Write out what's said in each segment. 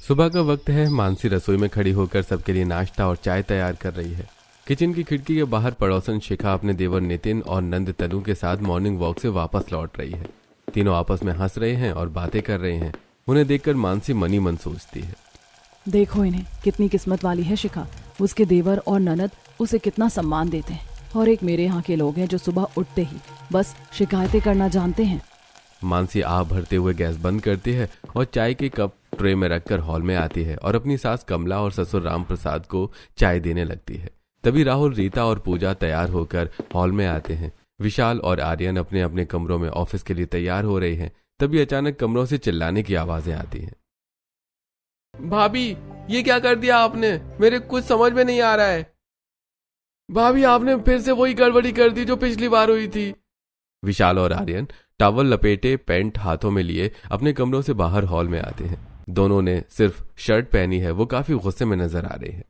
सुबह का वक्त है। मानसी रसोई में खड़ी होकर सबके लिए नाश्ता और चाय तैयार कर रही है। किचन की खिड़की के बाहर पड़ोसन शिखा अपने देवर नितिन और नंद तनु के साथ मॉर्निंग वॉक से वापस लौट रही है। तीनों आपस में हंस रहे हैं और बातें कर रहे हैं। उन्हें देखकर मानसी मनी मन सोचती है, देखो इन्हें, कितनी किस्मत वाली है शिखा। उसके देवर और ननद उसे कितना सम्मान देते हैं, और एक मेरे यहाँ के लोग हैं जो सुबह उठते ही बस शिकायतें करना जानते हैं। मानसी आह भरते हुए गैस बंद करती है और चाय के कप ट्रे में रखकर हॉल में आती है और अपनी सास कमला और ससुर राम प्रसाद को चाय देने लगती है। तभी राहुल, रीता और पूजा तैयार होकर हॉल में आते हैं। विशाल और आर्यन अपने अपने कमरों में ऑफिस के लिए तैयार हो रहे हैं। तभी अचानक कमरों से चिल्लाने की आवाजें आती हैं। भाभी, ये क्या कर दिया आपने? मेरे कुछ समझ में नहीं आ रहा है। भाभी, आपने फिर से वही गड़बड़ी कर दी जो पिछली बार हुई थी। विशाल और आर्यन टॉवल लपेटे पैंट हाथों में लिए अपने कमरों से बाहर हॉल में आते हैं। दोनों ने सिर्फ शर्ट पहनी है। वो काफी गुस्से में नजर आ रहे हैं।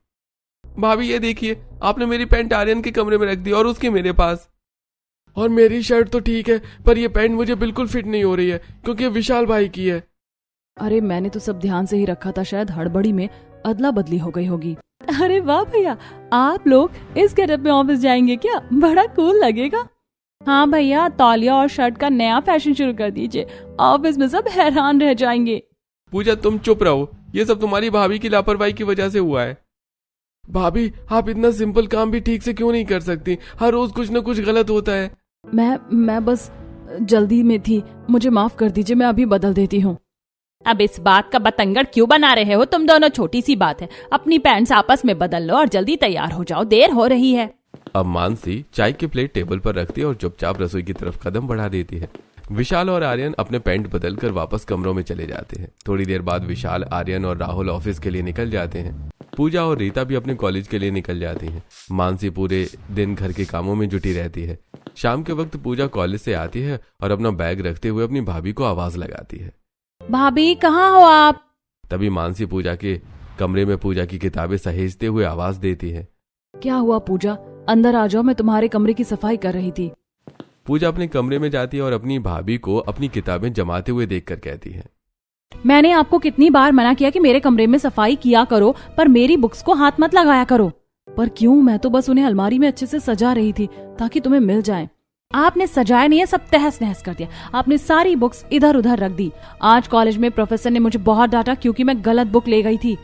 भाभी, ये देखिए, आपने मेरी पैंट आर्यन के कमरे में रख दी और उसकी मेरे पास। और मेरी शर्ट तो ठीक है, पर ये पैंट मुझे बिल्कुल फिट नहीं हो रही है क्योंकि ये विशाल भाई की है। अरे मैंने तो सब ध्यान से ही रखा था, शायद हड़बड़ी में अदला बदली हो गई होगी। अरे वाह भैया, आप लोग इस गेटअप में ऑफिस जाएंगे क्या? बड़ा कूल लगेगा। हाँ भैया, तौलिया और शर्ट का नया फैशन शुरू कर दीजिए, ऑफिस में सब हैरान रह जाएंगे। पूजा, तुम चुप रहो। ये सब तुम्हारी भाभी की लापरवाही की वजह से हुआ है। भाभी, आप इतना सिंपल काम भी ठीक से क्यों नहीं कर सकती? हर रोज कुछ न कुछ गलत होता है। मैं बस जल्दी में थी, मुझे माफ कर दीजिए, मैं अभी बदल देती हूँ। अब इस बात का बतंगड़ क्यों बना रहे हो तुम दोनों? छोटी सी बात है, अपनी पैंट्स आपस में बदल लो और जल्दी तैयार हो जाओ, देर हो रही है। अब मानसी चाय की प्लेट टेबल पर रखती है और चुपचाप रसोई की तरफ कदम बढ़ा देती है। विशाल और आर्यन अपने पैंट बदलकर वापस कमरों में चले जाते हैं। थोड़ी देर बाद विशाल, आर्यन और राहुल ऑफिस के लिए निकल जाते हैं। पूजा और रीता भी अपने कॉलेज के लिए निकल जाती हैं। मानसी पूरे दिन घर के कामों में जुटी रहती है। शाम के वक्त पूजा कॉलेज से आती है और अपना बैग रखते हुए अपनी भाभी को आवाज लगाती है, भाभी कहाँ हो आप? तभी मानसी पूजा के कमरे में पूजा की किताबें सहेजते हुए आवाज देती है। क्या हुआ पूजा? अंदर आ जाओ, मैं तुम्हारे कमरे की सफाई कर रही थी। पूजा अपने कमरे में जाती है और अपनी भाभी को अपनी किताबें जमाते हुए देखकर कहती है, मैंने आपको कितनी बार मना किया कि मेरे कमरे में सफाई किया करो, पर मेरी बुक्स को हाथ मत लगाया करो। पर क्यों? मैं तो बस उन्हें अलमारी में अच्छे से सजा रही थी ताकि तुम्हें मिल जाए। आपने सजाया नहीं है, सब तहस नहस कर दिया। आपने सारी बुक्स इधर उधर रख दी। आज कॉलेज में प्रोफेसर ने मुझे बहुत डांटा क्योंकि मैं गलत बुक ले गई थी।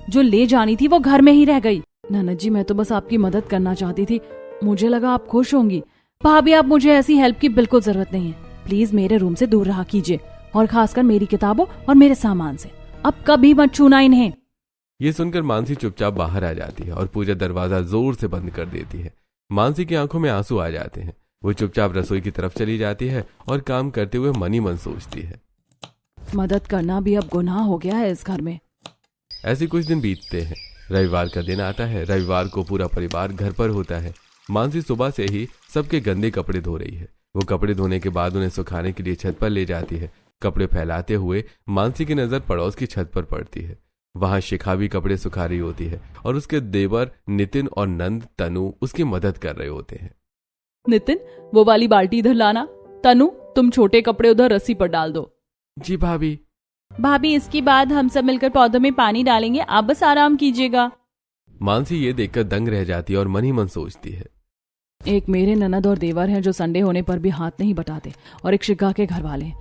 जो ले जानी थी वो घर में ही रह गई। ननद जी, मैं तो बस आपकी मदद करना चाहती थी, मुझे लगा आप खुश होंगी। भाभी, आप मुझे ऐसी हेल्प की बिल्कुल जरूरत नहीं है। प्लीज मेरे रूम से दूर रहा कीजिए, और खासकर मेरी किताबों और मेरे सामान से। अब कभी मत छूना इन्हें। ये सुनकर मानसी चुपचाप बाहर आ जाती है और पूजा दरवाजा जोर से बंद कर देती है। मानसी की आंखों में आंसू आ जाते हैं। वो चुपचाप रसोई की तरफ चली जाती है और काम करते हुए मनी मन सोचती है, मदद करना भी अब गुनाह हो गया है इस घर में। ऐसे कुछ दिन बीतते हैं। रविवार का दिन आता है। रविवार को पूरा परिवार घर पर होता है। मानसी सुबह से ही सबके गंदे कपड़े धो रही है। वो कपड़े धोने के बाद उन्हें सुखाने के लिए छत पर ले जाती है। कपड़े फैलाते हुए मानसी की नजर पड़ोस की छत पर पड़ती है। वहां शिखा भी कपड़े सुखा रही होती है और उसके देवर नितिन और नंद तनु उसकी मदद कर रहे होते हैं। नितिन, वो वाली बाल्टी इधर लाना। तनु, तुम छोटे कपड़े उधर रस्सी पर डाल दो। जी भाभी। भाभी, इसके बाद हम सब मिलकर पौधों में पानी डालेंगे, आप बस आराम कीजिएगा। मानसी ये देखकर दंग रह जाती है और मन ही मन सोचती है, एक मेरे ननद और देवर हैं जो संडे होने पर भी हाथ नहीं बटाते, और एक शिखा के घर वाले।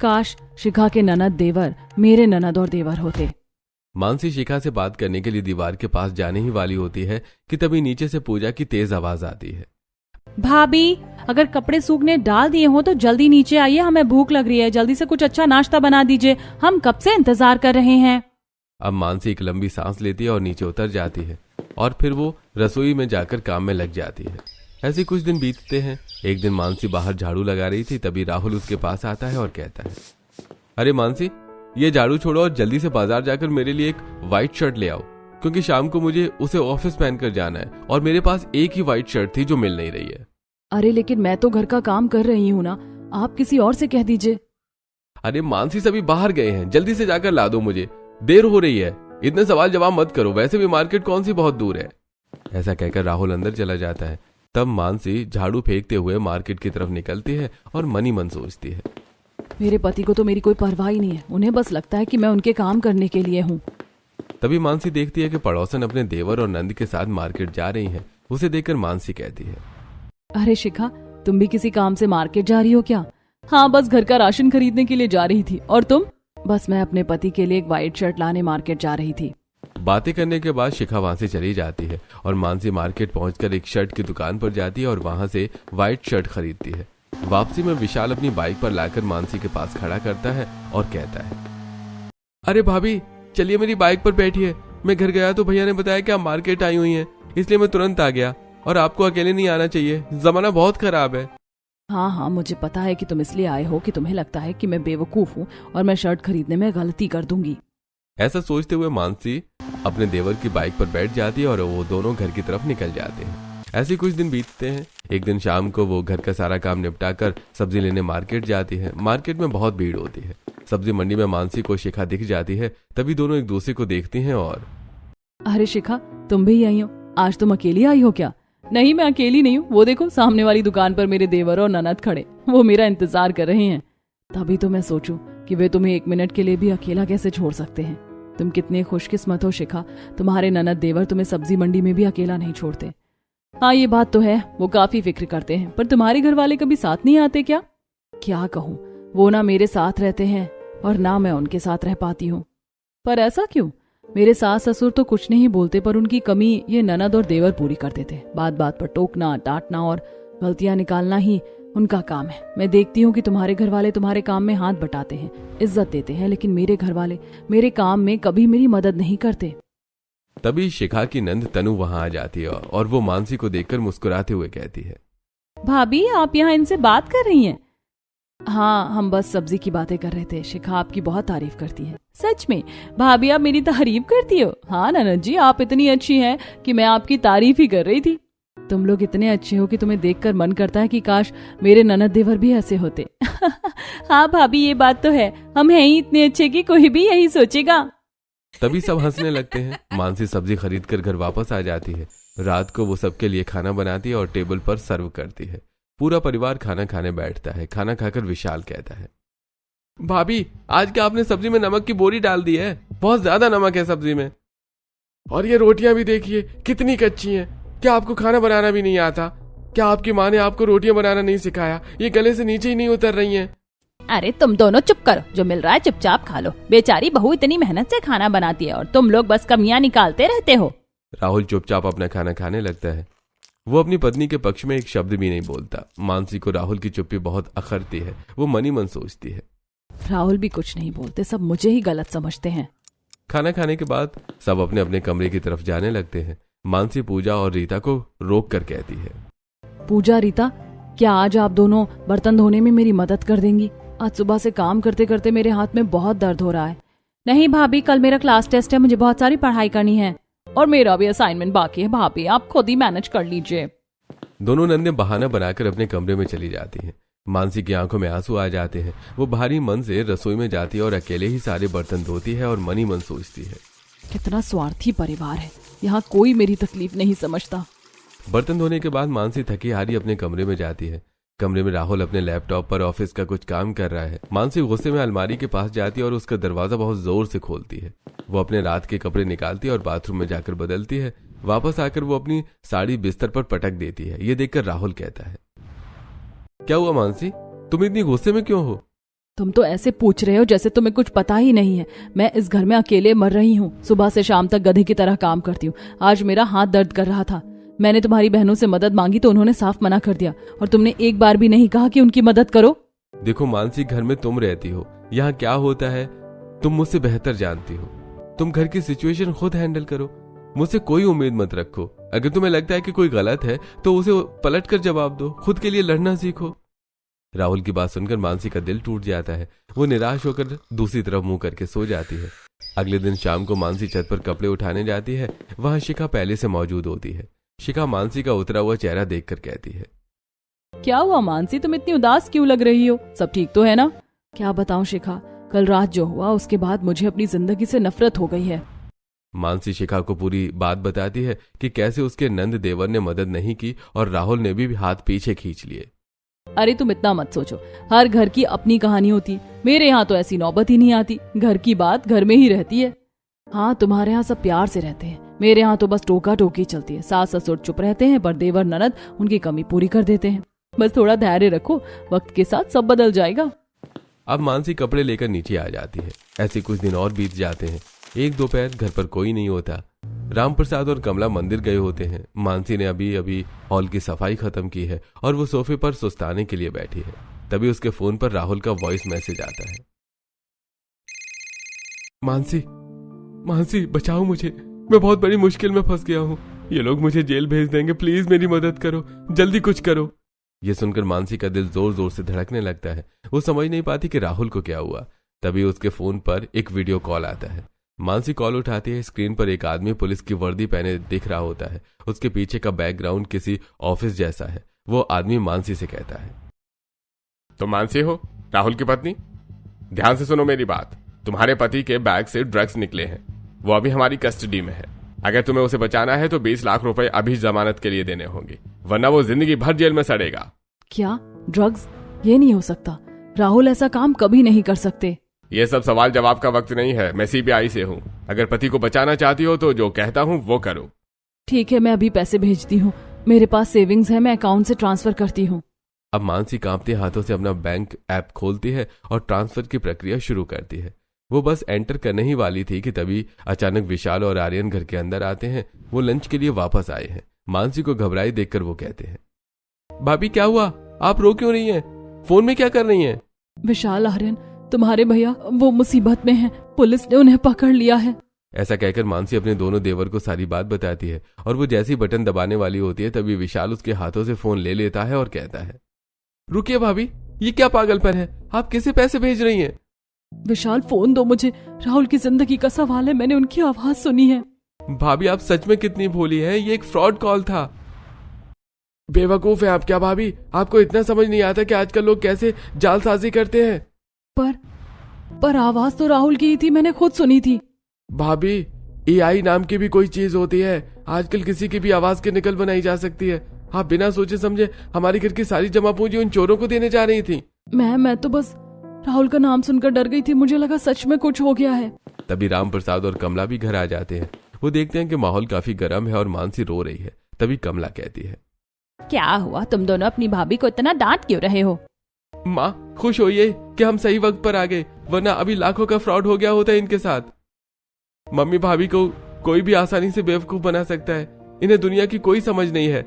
काश शिखा के ननद देवर मेरे ननद और देवर होते। मानसी शिखा से बात करने के लिए दीवार के पास जाने ही वाली होती है कि तभी नीचे से पूजा की तेज आवाज आती है, भाभी, अगर कपड़े सूखने डाल दिए हो तो जल्दी नीचे आइए, हमें भूख लग रही है। जल्दी से कुछ अच्छा नाश्ता बना दीजिए, हम कब से इंतजार कर रहे हैं। अब मानसी एक लंबी सांस लेती है और नीचे उतर जाती है और फिर वो रसोई में जाकर काम में लग जाती है। ऐसे कुछ दिन बीतते हैं। एक दिन मानसी बाहर झाड़ू लगा रही थी। तभी राहुल उसके पास आता है और कहता है, अरे मानसी, ये झाड़ू छोड़ो और जल्दी से बाजार जाकर मेरे लिए एक व्हाइट शर्ट ले आओ, क्योंकि शाम को मुझे उसे ऑफिस पहनकर जाना है और मेरे पास एक ही व्हाइट शर्ट थी जो मिल नहीं रही है। अरे लेकिन मैं तो घर का काम कर रही हूँ ना, आप किसी और से कह दीजिए। अरे मानसी, सभी बाहर गए हैं, जल्दी से जाकर ला दो, मुझे देर हो रही है। इतने सवाल जवाब मत करो, वैसे भी मार्केट कौन सी बहुत दूर है। ऐसा कहकर राहुल अंदर चला जाता है। तब मानसी झाड़ू फेंकते हुए मार्केट की तरफ निकलती है और मन ही मन सोचती है, मेरे पति को तो मेरी कोई परवाह ही नहीं है, उन्हें बस लगता है कि मैं उनके काम करने के लिए हूँ। तभी मानसी देखती है कि पड़ोसन अपने देवर और नंद के साथ मार्केट जा रही हैं। उसे देखकर मानसी कहती है, अरे शिखा, तुम भी किसी काम से मार्केट जा रही हो क्या? हाँ, बस घर का राशन खरीदने के लिए जा रही थी। और तुम? बस मैं अपने पति के लिए एक व्हाइट शर्ट लाने मार्केट जा रही थी। बातें करने के बाद शिखा वहां से चली जाती है और मानसी मार्केट पहुंचकर एक शर्ट की दुकान पर जाती है और वहां से व्हाइट शर्ट खरीदती है। वापसी में विशाल अपनी बाइक पर लाकर मानसी के पास खड़ा करता है और कहता है, अरे भाभी, चलिए मेरी बाइक पर बैठिए। मैं घर गया तो भैया ने बताया कि आप मार्केट आई हुई हैं, इसलिए मैं तुरंत आ गया और आपको अकेले नहीं आना चाहिए, जमाना बहुत खराब है। हाँ हाँ, मुझे पता है कि तुम इसलिए आए हो कि तुम्हें लगता है कि मैं बेवकूफ हूँ और मैं शर्ट खरीदने में गलती कर दूंगी। ऐसा सोचते हुए मानसी अपने देवर की बाइक पर बैठ जाती है और वो दोनों घर की तरफ निकल जाते हैं। ऐसे कुछ दिन बीतते हैं। एक दिन शाम को वो घर का सारा काम निपटा कर सब्जी लेने मार्केट जाती है। मार्केट में बहुत भीड़ होती है। सब्जी मंडी में मानसी को शिखा दिख जाती है। तभी दोनों एक दूसरे को देखती हैं और, अरे शिखा, तुम भी आई हो? आज तुम अकेली आई हो क्या? नहीं, मैं अकेली नहीं हूँ। वो देखो, सामने वाली दुकान पर मेरे देवर और ननद खड़े, वो मेरा इंतजार कर रहे हैं। तभी तो मैं सोचूं कि वे तुम्हें एक मिनट के लिए भी अकेला कैसे छोड़ सकते हैं। तुम कितने खुशकिस्मत हो शिखा, तुम्हारे ननद देवर तुम्हें सब्जी मंडी में भी अकेला नहीं छोड़ते। हाँ, ये बात तो है, वो काफी फिक्र करते हैं, पर तुम्हारे घर वाले कभी साथ नहीं आते क्या? क्या कहूँ, वो ना मेरे साथ रहते हैं और ना मैं उनके साथ रह पाती हूँ। पर ऐसा क्यों? मेरे सास ससुर तो कुछ नहीं बोलते, पर उनकी कमी ये ननद और देवर पूरी करते थे। बात बात पर टोकना, डांटना और गलतियां निकालना ही उनका काम है। मैं देखती हूँ कि तुम्हारे घर वाले तुम्हारे काम में हाथ बटाते हैं, इज्जत देते हैं, लेकिन मेरे घर वाले मेरे काम में कभी मेरी मदद नहीं करते। तभी शिखा की नंद तनु वहां आ जाती है और वो मानसी को देखकर मुस्कुराते हुए कहती है, भाभी, आप यहाँ इनसे बात कर रही हैं? हाँ, हम बस सब्जी की बातें कर रहे थे। शिखा आपकी बहुत तारीफ करती है। सच में? भाभी, आप मेरी तारीफ करती हो? हाँ ननद जी, आप इतनी अच्छी हैं कि मैं आपकी तारीफ ही कर रही थी। तुम लोग इतने अच्छे हो कि तुम्हें देखकर मन करता है कि काश मेरे ननद देवर भी ऐसे होते। हाँ भाभी, ये बात तो है, हम हैं ही इतने अच्छे कि कोई भी यही सोचेगा। तभी सब हंसने लगते हैं। मानसी सब्जी खरीद कर घर वापस आ जाती है। रात को वो सबके लिए खाना बनाती है और टेबल पर सर्व करती है। पूरा परिवार खाना खाने बैठता है। खाना खाकर विशाल कहता है, भाभी, आज क्या आपने सब्जी में नमक की बोरी डाल दी है? बहुत ज्यादा नमक है सब्जी में। और ये रोटियां भी देखिए कितनी कच्ची हैं। क्या आपको खाना बनाना भी नहीं आता? क्या आपकी माँ ने आपको रोटियां बनाना नहीं सिखाया? ये गले से नीचे ही नहीं उतर रही हैं। अरे तुम दोनों चुप करो, जो मिल रहा है चुपचाप खा लो। बेचारी बहू इतनी मेहनत से खाना बनाती है और तुम लोग बस कमियां निकालते रहते हो। राहुल चुपचाप अपना खाना खाने लगता है। वो अपनी पत्नी के पक्ष में एक शब्द भी नहीं बोलता। मानसी को राहुल की चुप्पी बहुत अखरती है। वो मनी मन सोचती है, राहुल भी कुछ नहीं बोलते, सब मुझे ही गलत समझते हैं। खाना खाने के बाद सब अपने अपने कमरे की तरफ जाने लगते हैं। मानसी पूजा और रीता को रोक कर कहती है, पूजा, रीता, क्या आज आप दोनों बर्तन धोने में मेरी मदद कर देंगी? आज सुबह से काम करते करते मेरे हाथ में बहुत दर्द हो रहा है। नहीं भाभी, कल मेरा क्लास टेस्ट है, मुझे बहुत सारी पढ़ाई करनी है। और मेरा भी असाइनमेंट बाकी है। भाभी, आप खुद ही मैनेज कर लीजिए। दोनों नंदे बहाना बनाकर अपने कमरे में चली जाती हैं। मानसी की आंखों में आंसू आ जाते हैं। वो भारी मन से रसोई में जाती है और अकेले ही सारे बर्तन धोती है और मनी मन सोचती है, कितना स्वार्थी परिवार है, यहाँ कोई मेरी तकलीफ नहीं समझता। बर्तन धोने के बाद मानसी थकी हारी अपने कमरे में जाती है। कमरे में राहुल अपने लैपटॉप पर ऑफिस का कुछ काम कर रहा है। मानसी गुस्से में अलमारी के पास जाती है और उसका दरवाजा बहुत जोर से खोलती है। वो अपने रात के कपड़े निकालती है और बाथरूम में जाकर बदलती है। वापस आकर वो अपनी साड़ी बिस्तर पर पटक देती है। ये देखकर राहुल कहता है, क्या हुआ मानसी, तुम इतनी गुस्से में क्यों हो? तुम तो ऐसे पूछ रहे हो जैसे तुम्हें कुछ पता ही नहीं है। मैं इस घर में अकेले मर रही हूँ। सुबह से शाम तक गधे की तरह काम करती हूँ। आज मेरा हाथ दर्द कर रहा था। मैंने तुम्हारी बहनों से मदद मांगी तो उन्होंने साफ मना कर दिया, और तुमने एक बार भी नहीं कहा कि उनकी मदद करो। देखो मानसी, घर में तुम रहती हो, यहाँ क्या होता है तुम मुझसे बेहतर जानती हो। तुम घर की सिचुएशन खुद हैंडल करो। मुझसे कोई उम्मीद मत रखो। अगर तुम्हें लगता है कि कोई गलत है तो उसे पलट कर जवाब दो। खुद के लिए लड़ना सीखो। राहुल की बात सुनकर मानसी का दिल टूट जाता है। वो निराश होकर दूसरी तरफ मुंह करके सो जाती है। अगले दिन शाम को मानसी छत पर कपड़े उठाने जाती है। वहां शिखा पहले से मौजूद होती है। शिखा मानसी का उतरा हुआ चेहरा देखकर कहती है, क्या हुआ मानसी, तुम इतनी उदास क्यों लग रही हो? सब ठीक तो है ना? क्या बताऊं शिखा, कल रात जो हुआ उसके बाद मुझे अपनी जिंदगी से नफरत हो गई है। मानसी शिखा को पूरी बात बताती है कि कैसे उसके नंद देवर ने मदद नहीं की और राहुल ने भी हाथ पीछे खींच लिए। अरे तुम इतना मत सोचो, हर घर की अपनी कहानी होती। मेरे यहाँ तो ऐसी नौबत ही नहीं आती। घर की बात घर में ही रहती है। हाँ, तुम्हारे यहाँ सब प्यार से रहते हैं, मेरे यहाँ तो बस टोका टोकी चलती है। सास ससुर चुप रहते हैं पर देवर ननद उनकी कमी पूरी कर देते हैं। बस थोड़ा धैर्य रखो, वक्त के साथ सब बदल जाएगा। अब मानसी कपड़े लेकर नीचे आ जाती है। ऐसे कुछ दिन और बीत जाते हैं। एक दोपहर घर पर कोई नहीं होता। रामप्रसाद और कमला मंदिर गए होते हैं। मानसी ने अभी अभी हॉल की सफाई खत्म की है और वो सोफे पर सुस्ताने के लिए बैठी है। तभी उसके फोन पर राहुल का वॉइस मैसेज आता है। मानसी, मानसी बचाओ मुझे, मैं बहुत बड़ी मुश्किल में फंस गया हूँ। ये लोग मुझे जेल भेज देंगे, प्लीज मेरी मदद करो, जल्दी कुछ करो। ये सुनकर मानसी का दिल जोर जोर से धड़कने लगता है। वो समझ नहीं पाती कि राहुल को क्या हुआ। तभी उसके फोन पर एक वीडियो कॉल आता है। मानसी कॉल उठाती है। स्क्रीन पर एक आदमी पुलिस की वर्दी पहने दिख रहा होता है। उसके पीछे का बैकग्राउंड किसी ऑफिस जैसा है। वो आदमी मानसी से कहता है, तुम मानसी हो, राहुल की पत्नी? ध्यान से सुनो मेरी बात। तुम्हारे पति के बैग से ड्रग्स निकले हैं, वो अभी हमारी कस्टडी में है। अगर तुम्हें उसे बचाना है तो 20 लाख रुपए अभी जमानत के लिए देने होंगे, वरना वो जिंदगी भर जेल में सड़ेगा। क्या ड्रग्स? ये नहीं हो सकता, राहुल ऐसा काम कभी नहीं कर सकते। ये सब सवाल जवाब का वक्त नहीं है, मैं सीबीआई से हूँ। अगर पति को बचाना चाहती हो तो जो कहता हूँ वो करो। ठीक है, मैं अभी पैसे भेजती हूँ, मेरे पास सेविंग्स है, मैं अकाउंट से ट्रांसफर करती हूँ। अब मानसी कांपते हाथों से अपना बैंक ऐप खोलती है और ट्रांसफर की प्रक्रिया शुरू करती है। वो बस एंटर करने ही वाली थी कि तभी अचानक विशाल और आर्यन घर के अंदर आते हैं। वो लंच के लिए वापस आए हैं। मानसी को घबराई देखकर वो कहते हैं, भाभी क्या हुआ, आप रो क्यों रही हैं? फोन में क्या कर रही हैं? विशाल, आर्यन, तुम्हारे भैया वो मुसीबत में हैं, पुलिस ने उन्हें पकड़ लिया है। ऐसा कहकर मानसी अपने दोनों देवर को सारी बात बताती है और वो जैसी बटन दबाने वाली होती है तभी विशाल उसके हाथों से फोन ले लेता है और कहता है, रुकिए भाभी, ये क्या पागलपन है, आप किसे पैसे भेज रही हैं? विशाल फोन दो मुझे, राहुल की जिंदगी का सवाल है, मैंने उनकी आवाज सुनी है। भाभी आप सच में कितनी भोली हैं, ये एक फ्रॉड कॉल था। बेवकूफ है आप क्या भाभी, आपको इतना समझ नहीं आता कि आजकल लोग कैसे जालसाजी करते हैं। पर आवाज तो राहुल की ही थी, मैंने खुद सुनी थी। भाभी एआई नाम की भी कोई चीज होती है, आजकल किसी की भी आवाज के नकल बनाई जा सकती है। आप बिना सोचे समझे हमारी घर की सारी जमा पूंजी उन चोरों को देने जा रही थी। मैं तो बस राहुल का नाम सुनकर डर गई थी, मुझे लगा सच में कुछ हो गया है। तभी रामप्रसाद और कमला भी घर आ जाते हैं। वो देखते हैं कि माहौल काफी गर्म है और मानसी रो रही है। तभी कमला कहती है, क्या हुआ, तुम दोनों अपनी भाभी को इतना डांट क्यों रहे हो? माँ खुश होइए कि हम सही वक्त पर आ गए, वरना अभी लाखों का फ्रॉड हो गया होता इनके साथ। मम्मी भाभी को कोई भी आसानी से बेवकूफ बना सकता है, इन्हें दुनिया की कोई समझ नहीं है।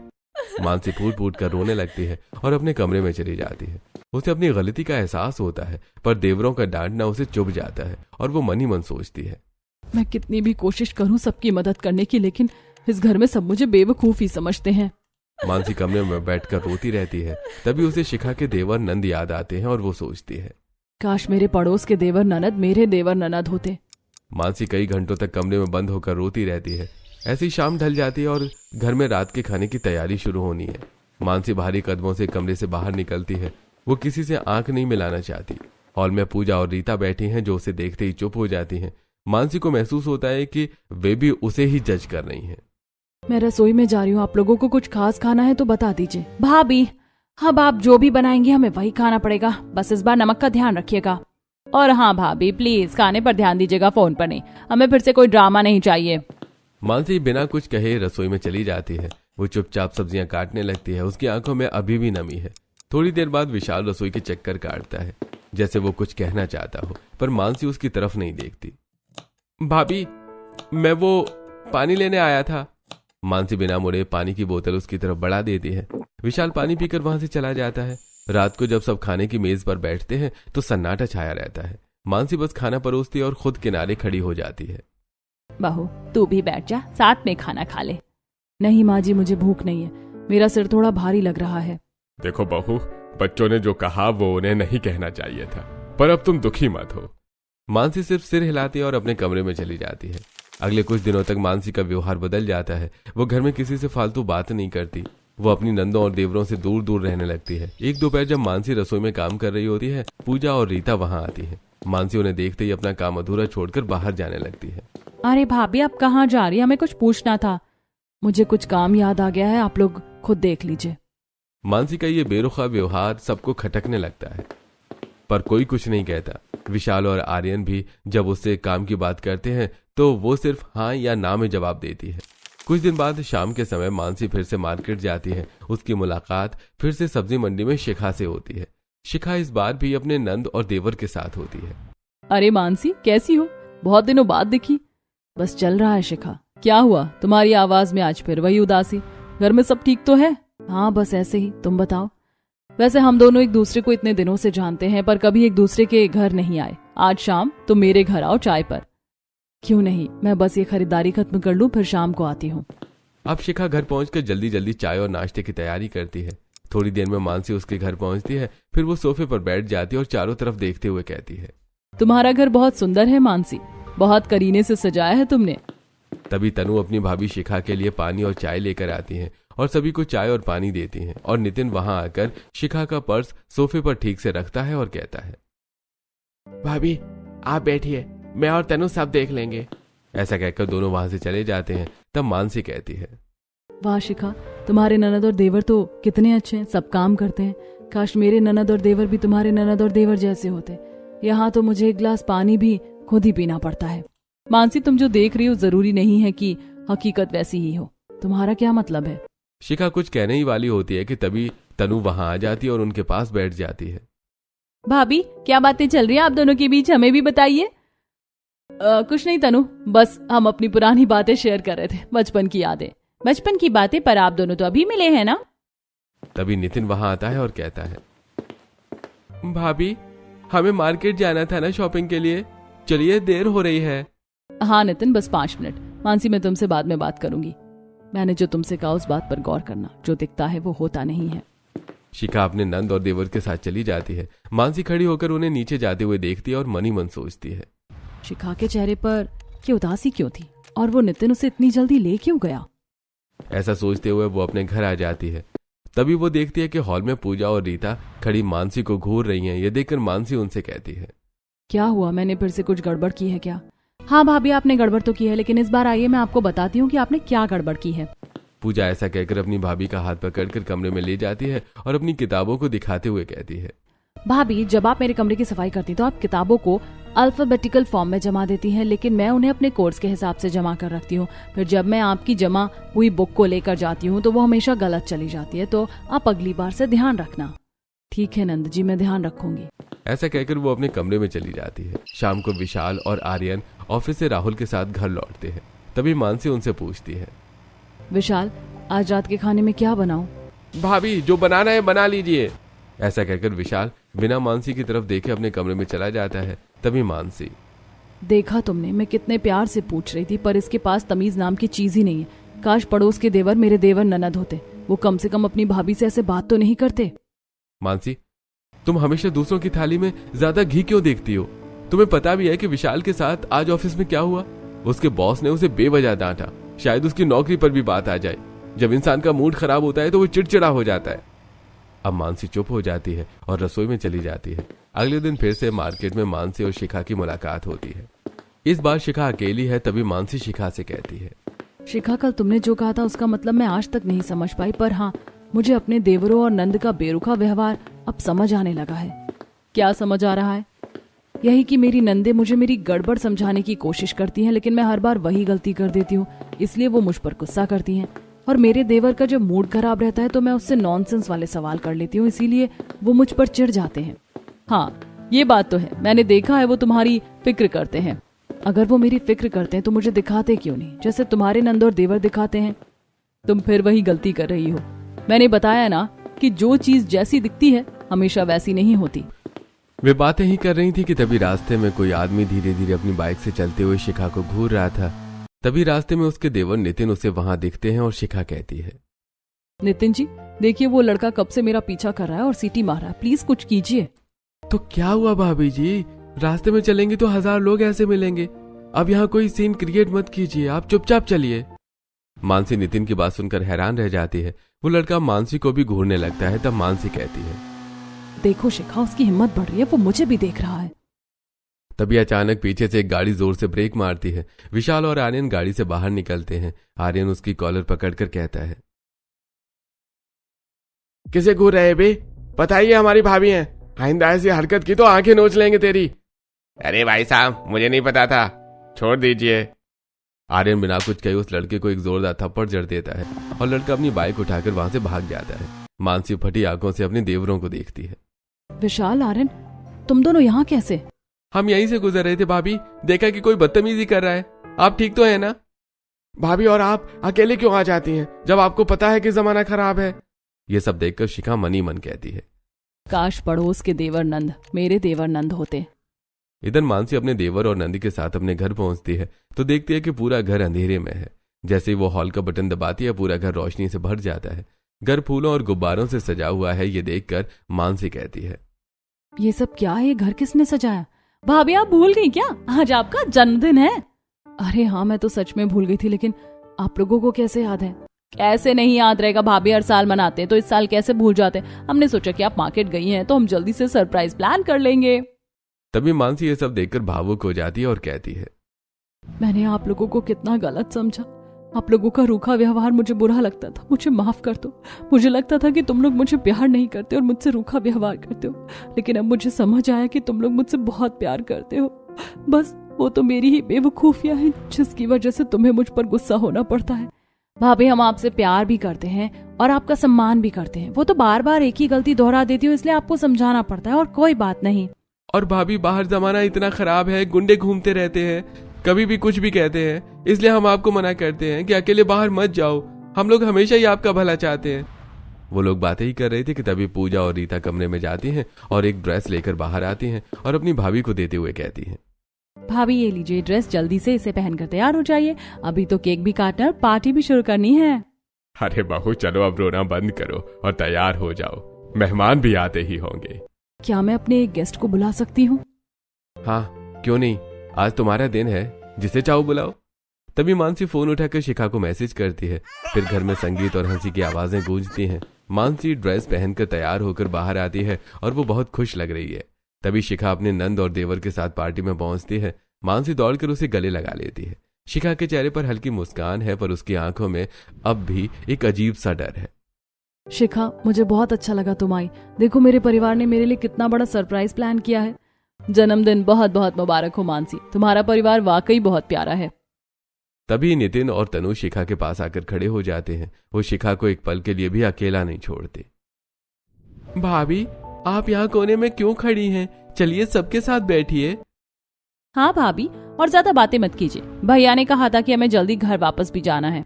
मानसी फूट फूट कर रोने लगती है और अपने कमरे में चली जाती है। उसे अपनी गलती का एहसास होता है पर देवरों का डांटना उसे चुभ जाता है और वो मन ही मन सोचती है, मैं कितनी भी कोशिश करूं सबकी मदद करने की, लेकिन इस घर में सब मुझे बेवकूफ ही समझते हैं। मानसी कमरे में बैठकर रोती रहती है। तभी उसे शिखा के देवर नंद याद आते हैं और वो सोचती है, काश मेरे पड़ोस के देवर ननद मेरे देवर ननद होते। मानसी कई घंटों तक कमरे में बंद होकर रोती रहती है। ऐसी शाम ढल जाती है और घर में रात के खाने की तैयारी शुरू होनी है। मानसी भारी कदमों से कमरे से बाहर निकलती है। वो किसी से आंख नहीं मिलाना चाहती। हॉल में पूजा और रीता बैठी हैं जो उसे देखते ही चुप हो जाती हैं। मानसी को महसूस होता है कि वे भी उसे ही जज कर रही हैं। मैं रसोई में जा रही हूँ, आप लोगों को कुछ खास खाना है तो बता दीजिए। भाभी, अब आप जो भी बनाएंगी हमें वही खाना पड़ेगा, बस इस बार नमक का ध्यान रखिएगा। और हाँ भाभी, प्लीज खाने पर ध्यान दीजिएगा, फोन पर नहीं, हमें फिर से कोई ड्रामा नहीं चाहिए। मानसी बिना कुछ कहे रसोई में चली जाती है। वो चुपचाप सब्जियां काटने लगती है। उसकी आंखों में अभी भी नमी है। थोड़ी देर बाद विशाल रसोई के चक्कर काटता है जैसे वो कुछ कहना चाहता हो, पर मानसी उसकी तरफ नहीं देखती। भाभी, मैं वो पानी लेने आया था। मानसी बिना मुड़े पानी की बोतल उसकी तरफ बढ़ा देती है। विशाल पानी पीकर वहां से चला जाता है। रात को जब सब खाने की मेज पर बैठते हैं तो सन्नाटा छाया रहता है। मानसी बस खाना परोसती है और खुद किनारे खड़ी हो जाती है। बहू, तू भी बैठ जा, साथ में खाना खा ले। नहीं माँ जी, मुझे भूख नहीं है, मेरा सिर थोड़ा भारी लग रहा है। देखो बहू, बच्चों ने जो कहा वो उन्हें नहीं कहना चाहिए था, पर अब तुम दुखी मत हो। मानसी सिर्फ सिर हिलाती है और अपने कमरे में चली जाती है। अगले कुछ दिनों तक मानसी का व्यवहार बदल जाता है। वो घर में किसी से फालतू बात नहीं करती। वो अपनी नंदों और देवरों से दूर दूर रहने लगती है। एक दोपहर जब मानसी रसोई में काम कर रही होती है, पूजा और रीता वहां आती है। मानसी उन्हें देखते ही अपना काम अधूरा छोड़कर बाहर जाने लगती है। अरे भाभी, आप कहाँ जा रही है, हमें कुछ पूछना था। मुझे कुछ काम याद आ गया है, आप लोग खुद देख लीजिए। मानसी का ये बेरुखा व्यवहार सबको खटकने लगता है, पर कोई कुछ नहीं कहता। विशाल और आर्यन भी जब उससे काम की बात करते हैं तो वो सिर्फ हाँ या ना में जवाब देती है। कुछ दिन बाद शाम के समय मानसी फिर से मार्केट जाती है। उसकी मुलाकात फिर से सब्जी मंडी में शिखा से होती है। शिखा इस बार भी अपने नंद और देवर के साथ होती है। अरे मानसी, कैसी हो? बहुत दिनों बाद दिखी। बस चल रहा है शिखा। क्या हुआ? तुम्हारी आवाज में आज फिर वही उदासी। घर में सब ठीक तो है? हाँ बस ऐसे ही। तुम बताओ। वैसे हम दोनों एक दूसरे को इतने दिनों से जानते हैं, पर कभी एक दूसरे के घर नहीं आए। आज शाम तुम मेरे घर आओ चाय पर। क्यों नहीं, मैं बस ये खरीदारी खत्म कर लूं, फिर शाम को आती हूँ। अब शिखा घर पहुंचकर जल्दी जल्दी चाय और नाश्ते की तैयारी करती है। थोड़ी देर में मानसी उसके घर पहुंचती है। फिर वो सोफे पर बैठ जाती है और चारों तरफ देखते हुए कहती है, तुम्हारा घर बहुत सुंदर है मानसी, बहुत करीने से सजाया है तुमने। तभी तनु अपनी भाभी शिखा के लिए पानी और चाय लेकर आती है और सभी को चाय और पानी देती हैं। और नितिन वहां आकर शिखा का पर्स सोफे पर ठीक से रखता है और कहता है, भाभी आप बैठिए, मैं और तनु सब देख लेंगे। ऐसा कहकर दोनों वहां से चले जाते हैं। तब मानसी कहती है, वाह शिखा, तुम्हारे ननद और देवर तो कितने अच्छे हैं, सब काम करते हैं। काश मेरे ननद और देवर भी तुम्हारे ननद और देवर जैसे होते। यहाँ तो मुझे एक गिलास पानी भी खुद ही पीना पड़ता है। मानसी, तुम जो देख रही हो जरूरी नहीं है कि हकीकत वैसी ही हो। तुम्हारा क्या मतलब है? शिखा कुछ कहने ही वाली होती है कि तभी तनु वहां आ जाती है और उनके पास बैठ जाती है। भाभी, क्या बातें चल रही हैं आप दोनों के बीच, हमें भी बताइए। कुछ नहीं तनु, बस हम अपनी पुरानी बातें शेयर कर रहे थे, बचपन की यादें। बचपन की बातें? पर आप दोनों तो अभी मिले हैं ना? तभी नितिन वहां आता है और कहता है, भाभी हमें मार्केट जाना था ना शॉपिंग के लिए, चलिए देर हो रही है। हाँ नितिन, बस 5 मिनट। मानसी, मैं तुमसे बाद में बात करूंगी। मैंने जो तुमसे कहा उस बात पर गौर करना, जो दिखता है वो होता नहीं है। शिखा अपने नंद और देवर के साथ चली जाती है। मानसी खड़ी होकर उन्हें नीचे जाते हुए देखती है और मन ही मन सोचती है, शिखा के चेहरे पर ये उदासी क्यों थी, और वो नितिन उसे इतनी जल्दी ले क्यों गया? ऐसा सोचते हुए वो अपने घर आ जाती है। तभी वो देखती है कि हॉल में पूजा और रीता खड़ी मानसी को घूर रही हैं। ये देखकर मानसी उनसे कहती है, क्या हुआ, मैंने फिर से कुछ गड़बड़ की है क्या? हाँ भाभी, आपने गड़बड़ तो की है, लेकिन इस बार आइए मैं आपको बताती हूँ कि आपने क्या गड़बड़ की है। पूजा ऐसा कहकर अपनी भाभी का हाथ पकड़कर कमरे में ले जाती है और अपनी किताबों को दिखाते हुए कहती है, भाभी, जब आप मेरे कमरे की सफाई करती तो आप किताबों को अल्फाबेटिकल फॉर्म में जमा देती हैं, लेकिन मैं उन्हें अपने कोर्स के हिसाब से जमा कर रखती हूँ। फिर जब मैं आपकी जमा हुई बुक को लेकर जाती हूँ तो वो हमेशा गलत चली जाती है, तो आप अगली बार से ध्यान रखना। ठीक है नंद जी, मैं ध्यान रखूंगी। ऐसा कहकर वो अपने कमरे में चली जाती है। शाम को विशाल और आर्यन ऑफिस से राहुल के साथ घर लौटते हैं। तभी मानसी उनसे पूछती है, विशाल, आज रात के खाने में क्या बनाऊं? भाभी जो बनाना है बना लीजिए। ऐसा कहकर विशाल बिना मानसी की तरफ देखे अपने कमरे में चला जाता है। तभी मानसी, देखा तुमने, मैं कितने प्यार से पूछ रही थी, पर इसके पास तमीज नाम की चीज ही नहीं है। काश पड़ोस के देवर मेरे देवर ननद होते, वो कम से कम अपनी भाभी से ऐसे बात तो नहीं करते। मानसी, तुम हमेशा दूसरों की थाली में ज्यादा घी क्यों देखती हो? तुम्हें पता भी है कि विशाल के साथ आज ऑफिस में क्या हुआ? उसके बॉस ने उसे बेवजह डांटा। शायद उसकी नौकरी पर भी बात आ जाए। जब इंसान का मूड खराब होता है तो वो चिड़चिड़ा हो जाता है। अब मानसी चुप हो जाती है और रसोई में चली जाती है। अगले दिन फिर से मार्केट में मानसी और शिखा की मुलाकात होती है। इस बार शिखा अकेली है। तभी मानसी शिखा से कहती है, शिखा, कल तुमने जो कहा था उसका मतलब मैं आज तक नहीं समझ पाई, पर हाँ, मुझे अपने देवरों और नंद का बेरुखा व्यवहार अब समझ आने लगा है। क्या समझ आ रहा है? यही कि मेरी नंदे मुझे मेरी गड़बड़ समझाने की कोशिश करती हैं, लेकिन मैं हर बार वही गलती कर देती हूँ, इसलिए वो मुझ पर गुस्सा करती हैं। और मेरे देवर का जब मूड खराब रहता है तो मैं उससे नॉनसेंस वाले सवाल कर लेती हूँ, इसीलिए वो मुझ पर चिढ़ जाते हैं। हाँ, ये बात तो है, मैंने देखा है वो तुम्हारी फिक्र करते हैं। अगर वो मेरी फिक्र करते हैं तो मुझे दिखाते क्यों नहीं, जैसे तुम्हारे नंद और देवर दिखाते हैं? तुम फिर वही गलती कर रही हो। मैंने बताया ना कि जो चीज जैसी दिखती है हमेशा वैसी नहीं होती। वे बातें ही कर रही थी कि तभी रास्ते में कोई आदमी धीरे धीरे अपनी बाइक से चलते हुए शिखा को घूर रहा था। तभी रास्ते में उसके देवर नितिन उसे वहां दिखते हैं और शिखा कहती है, नितिन जी, देखिए वो लड़का कब से मेरा पीछा कर रहा है और सीटी मार रहा है, प्लीज कुछ कीजिए। तो क्या हुआ भाभी जी, रास्ते में चलेंगे तो 1000 लोग ऐसे मिलेंगे। अब यहाँ कोई सीन क्रिएट मत कीजिए, आप चुपचाप चलिए। मानसी नितिन की बात सुनकर हैरान रह जाती है। वो लड़का मानसी को भी घूरने लगता है। तब मानसी कहती है, देखो शिखा, उसकी हिम्मत बढ़ रही है, वो मुझे भी देख रहा है। तभी अचानक पीछे से एक गाड़ी जोर से ब्रेक मारती है। विशाल और आर्यन गाड़ी से बाहर निकलते हैं। आर्यन उसकी कॉलर पकड़कर कहता है, किसे घूर रहे बे? पता ही है हमारी भाभी हैं। आइंदा ऐसी हरकत की तो आंखें नोच लेंगे तेरी। अरे भाई साहब, मुझे नहीं पता था, छोड़ दीजिए। आर्यन बिना कुछ कहे उस लड़के को एक जोरदार थप्पड़ जड़ देता है और लड़का अपनी बाइक उठाकर वहां से भाग जाता है। मानसी फटी आंखों से अपने देवरों को देखती है। विशाल, आर्यन, तुम दोनों यहाँ कैसे? हम यहीं से गुजर रहे थे भाभी, देखा कि कोई बदतमीजी कर रहा है। आप ठीक तो है ना? भाभी और आप अकेले क्यों आ जाती हैं जब आपको पता है कि जमाना खराब है? ये सब देखकर शिखा मनी मन कहती है, काश पड़ोस के देवर नंद मेरे देवर नंद होते। इधर मानसी अपने देवर और नंदी के साथ अपने घर पहुंचती है तो देखती है कि पूरा घर अंधेरे में है। जैसे ही वो हॉल का बटन दबाती है पूरा घर रोशनी से भर जाता है। घर फूलों और गुब्बारों से सजा हुआ है। ये देखकर मानसी कहती है, ये सब क्या है? ये घर किसने सजाया? भाभी, आप भूल गई क्या? आज आपका जन्मदिन है। अरे हाँ, मैं तो सच में भूल गई थी, लेकिन आप लोगों को कैसे याद है? कैसे नहीं याद रहेगा भाभी, हर साल मनाते हैं तो इस साल कैसे भूल जाते? हमने सोचा कि आप मार्केट गई हैं तो हम जल्दी से सरप्राइज प्लान कर लेंगे। तभी मानसी ये सब देखकर भावुक हो जाती है और कहती है, मैंने आप लोगों को कितना गलत समझा। आप लोगों का रूखा व्यवहार मुझे बुरा लगता था, मुझे माफ कर दो। मुझे लगता था कि तुम लोग मुझे प्यार नहीं करते और मुझसे रूखा व्यवहार करते हो, लेकिन अब मुझे समझ आया कि तुम लोग मुझसे बहुत प्यार करते हो। बस वो तो मेरी ही बेवकूफियां हैं जिसकी वजह से तुम्हें मुझ पर गुस्सा होना पड़ता है। भाभी, हम आपसे प्यार भी करते हैं और आपका सम्मान भी करते हैं। वो तो बार बार एक ही गलती दोहरा देती हो, इसलिए आपको समझाना पड़ता है और कोई बात नहीं। और भाभी, बाहर जमाना इतना खराब है, गुंडे घूमते रहते हैं, कभी भी कुछ भी कहते हैं, इसलिए हम आपको मना करते हैं कि अकेले बाहर मत जाओ। हम लोग हमेशा ही आपका भला चाहते हैं। वो लोग बातें ही कर रहे थे कि तभी पूजा और रीता कमरे में जाती हैं और एक ड्रेस लेकर बाहर आती हैं और अपनी भाभी को देते हुए कहती हैं, भाभी ये लीजिए ड्रेस, जल्दी से इसे पहनकर तैयार हो जाइए। अभी तो केक भी काटना और पार्टी भी शुरू करनी है। अरे बहू, चलो अब रोना बंद करो और तैयार हो जाओ, मेहमान भी आते ही होंगे। क्या मैं अपने एक गेस्ट को बुला सकती हूँ? हाँ क्यों नहीं, आज तुम्हारा दिन है, जिसे चाहो बुलाओ। तभी मानसी फोन उठाकर शिखा को मैसेज करती है। फिर घर में संगीत और हंसी की आवाजें गूंजती हैं। मानसी ड्रेस पहनकर तैयार होकर बाहर आती है और वो बहुत खुश लग रही है। तभी शिखा अपने नंद और देवर के साथ पार्टी में पहुंचती है। मानसी दौड़कर उसे गले लगा लेती है। शिखा के चेहरे पर हल्की मुस्कान है, पर उसकी आंखों में अब भी एक अजीब सा डर है। शिखा, मुझे बहुत अच्छा लगा तुम आई। देखो मेरे परिवार ने मेरे लिए कितना बड़ा सरप्राइज प्लान किया है। जन्मदिन बहुत बहुत मुबारक हो मानसी, तुम्हारा परिवार वाकई बहुत प्यारा है। तभी नितिन और तनु शिखा के पास आकर खड़े हो जाते हैं। वो शिखा को एक पल के लिए भी अकेला नहीं छोड़ते। भाभी, आप यहाँ कोने में क्यों खड़ी हैं? चलिए सबके साथ बैठिए। हाँ भाभी, और ज्यादा बातें मत कीजिए। भैया ने कहा था कि हमें जल्दी घर वापस भी जाना है।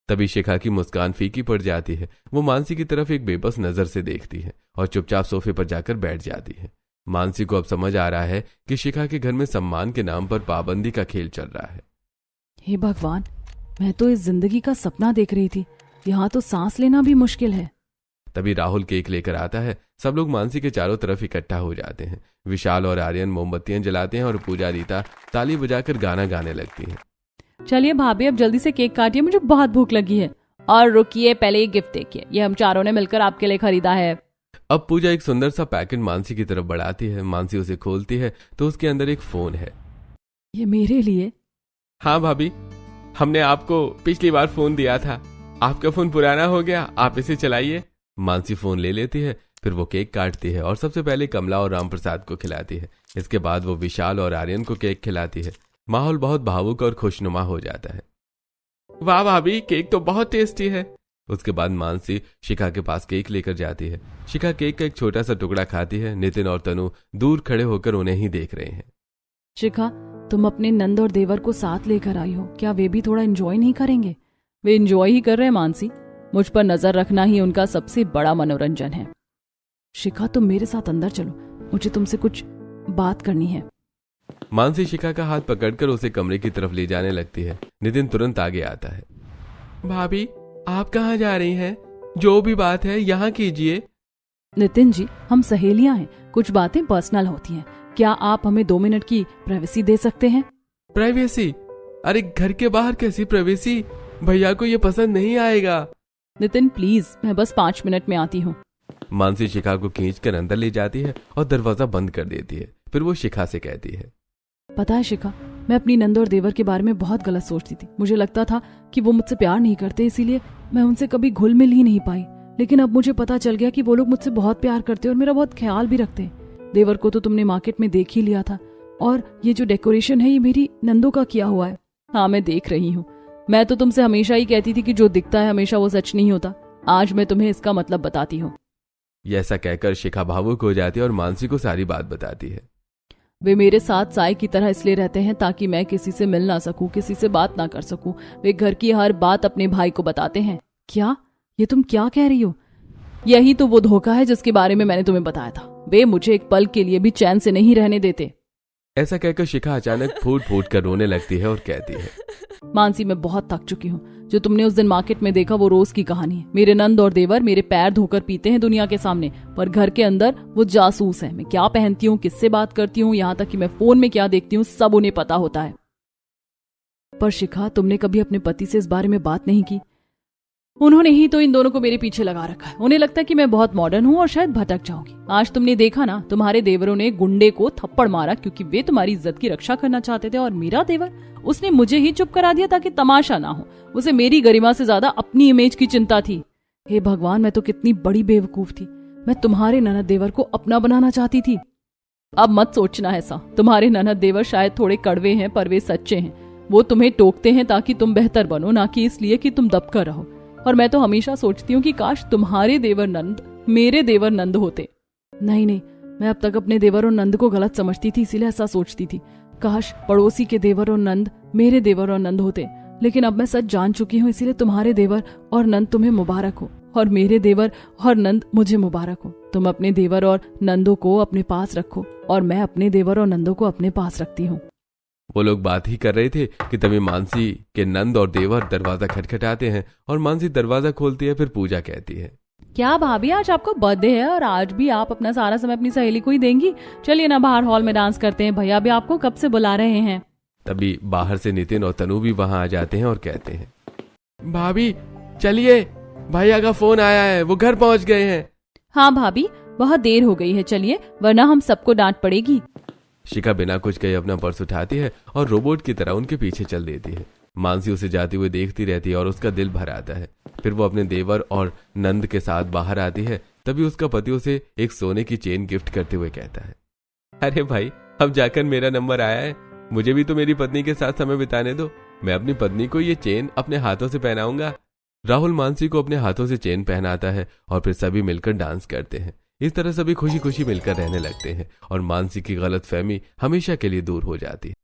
तभी शिखा की मुस्कान फीकी पड़ जाती है। वो मानसी की तरफ एक बेबस नजर से देखती है और चुपचाप सोफे पर जाकर बैठ जाती है। मानसी को अब समझ आ रहा है कि शिखा के घर में सम्मान के नाम पर पाबंदी का खेल चल रहा है। हे भगवान, मैं तो इस जिंदगी का सपना देख रही थी, यहाँ तो सांस लेना भी मुश्किल है। तभी राहुल केक लेकर आता है। सब लोग मानसी के चारों तरफ इकट्ठा हो जाते हैं। विशाल और आर्यन मोमबत्तियां जलाते हैं और पूजा रीता ताली बजाकर गाना गाने लगती है। चलिए भाभी, अब जल्दी से केक काटिए, मुझे बहुत भूख लगी है। और रुकिए, पहले ये गिफ्ट देखिए, ये हम चारों ने मिलकर आपके लिए खरीदा है। अब पूजा एक सुंदर सा पैकेट मानसी की तरफ बढ़ाती है। मानसी उसे खोलती है तो उसके अंदर एक फोन है। ये मेरे लिए? हाँ भाभी, हमने आपको पिछली बार फोन दिया था, आपका फोन पुराना हो गया, आप इसे चलाइए। मानसी फोन ले लेती है। फिर वो केक काटती है और सबसे पहले कमला और राम प्रसाद को खिलाती है। इसके बाद वो विशाल और आर्यन को केक खिलाती है। माहौल बहुत भावुक और खुशनुमा हो जाता है। वाह भाभी, केक तो बहुत टेस्टी है। उसके बाद मानसी शिखा के पास केक लेकर जाती है। शिखा केक का एक छोटा सा टुकड़ा खाती है। नितिन और तनु दूर खड़े होकर उन्हें ही देख रहे हैं। शिखा, तुम अपने नंद और देवर को साथ लेकर आई हो, क्या वे भी थोड़ा एंजॉय नहीं करेंगे? वे एंजॉय ही कर रहे हैं मानसी, मुझ पर नजर रखना ही उनका सबसे बड़ा मनोरंजन है। शिखा, तुम मेरे साथ अंदर चलो, मुझे तुमसे कुछ बात करनी है। मानसी शिखा का हाथ पकड़कर उसे कमरे की तरफ ले जाने लगती है। नितिन तुरंत आगे आता है। भाभी, आप कहाँ जा रही हैं? जो भी बात है यहाँ कीजिए। नितिन जी, हम सहेलियां हैं, कुछ बातें पर्सनल होती हैं। क्या आप हमें 2 मिनट की प्राइवेसी दे सकते हैं? प्राइवेसी? अरे घर के बाहर कैसी प्राइवेसी? भैया को ये पसंद नहीं आएगा। नितिन प्लीज, मैं बस 5 मिनट में आती हूँ। मानसी शिखा को खींचकर अंदर ले जाती है और दरवाजा बंद कर देती है। फिर वो शिखा से कहती है, पता है शिखा, मैं अपनी नंद और देवर के बारे में बहुत गलत सोचती थी। मुझे लगता था कि वो मुझसे प्यार नहीं करते, इसीलिए मैं उनसे कभी घुल मिल ही नहीं पाई। लेकिन अब मुझे पता चल गया कि वो लोग मुझसे बहुत प्यार करते और मेरा बहुत ख्याल भी रखते हैं। देवर को तो तुमने मार्केट में देख ही लिया था, और ये जो डेकोरेशन है ये मेरी नंदों का किया हुआ है। हाँ, मैं देख रही हूँ। मैं तो तुमसे हमेशा ही कहती थी कि जो दिखता है हमेशा वो सच नहीं होता। आज मैं तुम्हें इसका मतलब बताती हूँ। ये ऐसा कहकर शिखा भावुक हो जाती है और मानसी को सारी बात बताती है। वे मेरे साथ साय की तरह इसलिए रहते हैं ताकि मैं किसी से मिल ना सकूं, किसी से बात ना कर सकूं। वे घर की हर बात अपने भाई को बताते हैं। क्या? ये तुम क्या कह रही हो? यही तो वो धोखा है जिसके बारे में मैंने तुम्हें बताया था। वे मुझे एक पल के लिए भी चैन से नहीं रहने देते। ऐसा कहकर शिखा अचानक फूट फूट कर रोने लगती है और कहती है, मानसी, मैं बहुत थक चुकी हूँ। जो तुमने उस दिन मार्केट में देखा वो रोज की कहानी है। मेरे नंद और देवर मेरे पैर धोकर पीते हैं दुनिया के सामने, पर घर के अंदर वो जासूस है। मैं क्या पहनती हूँ, किससे बात करती हूँ, यहाँ तक कि मैं फोन में क्या देखती हूँ, सब उन्हें पता होता है। पर शिखा, तुमने कभी अपने पति से इस बारे में बात नहीं की? उन्होंने ही तो इन दोनों को मेरे पीछे लगा रखा है। उन्हें लगता है कि मैं बहुत मॉडर्न हूँ और शायद भटक जाऊंगी। आज तुमने देखा ना, तुम्हारे देवरों ने गुंडे को थप्पड़ मारा क्योंकि वे तुम्हारी इज्जत की रक्षा करना चाहते थे, और मेरा देवर, उसने मुझे ही चुप करा दिया ताकि तमाशा ना हो। उसे मेरी गरिमा से ज्यादा अपनी इमेज की चिंता थी। हे भगवान, मैं तो कितनी बड़ी बेवकूफ थी। मैं तुम्हारे ननद देवर को अपना बनाना चाहती थी। अब मत सोचना ऐसा। तुम्हारे ननद देवर शायद थोड़े कड़वे हैं, पर वे सच्चे हैं। वो तुम्हें टोकते हैं ताकि तुम बेहतर बनो, ना कि इसलिए कि तुम दबकर रहो। और मैं तो हमेशा सोचती हूँ कि काश तुम्हारे देवर नंद मेरे देवर नंद होते। नहीं, मैं अब तक अपने देवर और नंद को गलत समझती थी, इसीलिए ऐसा सोचती थी। काश पड़ोसी के देवर और नंद मेरे देवर और नंद होते। लेकिन अब मैं सच जान चुकी हूँ, इसीलिए तुम्हारे देवर और नंद तुम्हें मुबारक हो, और मेरे देवर और नंद मुझे मुबारक हो। तुम अपने देवर और नंदों को अपने पास रखो, और मैं अपने देवर और नंदों को अपने पास रखती हूँ। वो लोग बात ही कर रहे थे कि तभी मानसी के नंद और देवर दरवाजा खटखटाते हैं और मानसी दरवाजा खोलती है। फिर पूजा कहती है, क्या भाभी, आज आपका बर्थडे है और आज भी आप अपना सारा समय अपनी सहेली को ही देंगी? चलिए ना, बाहर हॉल में डांस करते हैं। भैया भी आपको कब से बुला रहे हैं। तभी बाहर से नितिन और तनु भी वहां आ जाते हैं और कहते हैं, भाभी चलिए, भैया का फोन आया है, वो घर पहुंच गए हैं। हाँ भाभी, बहुत देर हो गई है, चलिए, वरना हम सबको डांट पड़ेगी। शिखा बिना कुछ कहे अपना पर्स उठाती है और रोबोट की तरह उनके पीछे चल देती है। मानसी उसे जाते हुए देखती रहती है और उसका दिल भर आता है। फिर वो अपने देवर और नंद के साथ बाहर आती है। तभी उसका पति उसे एक सोने की चेन गिफ्ट करते हुए कहता है, अरे भाई, अब जाकर मेरा नंबर आया है, मुझे भी तो मेरी पत्नी के साथ समय बिताने दो। मैं अपनी पत्नी को ये चेन अपने हाथों से पहनाऊंगा। राहुल मानसी को अपने हाथों से चेन पहनाता है और फिर सभी मिलकर डांस करते हैं। इस तरह सभी खुशी खुशी मिलकर रहने लगते हैं और मानसी की गलतफहमी हमेशा के लिए दूर हो जाती है।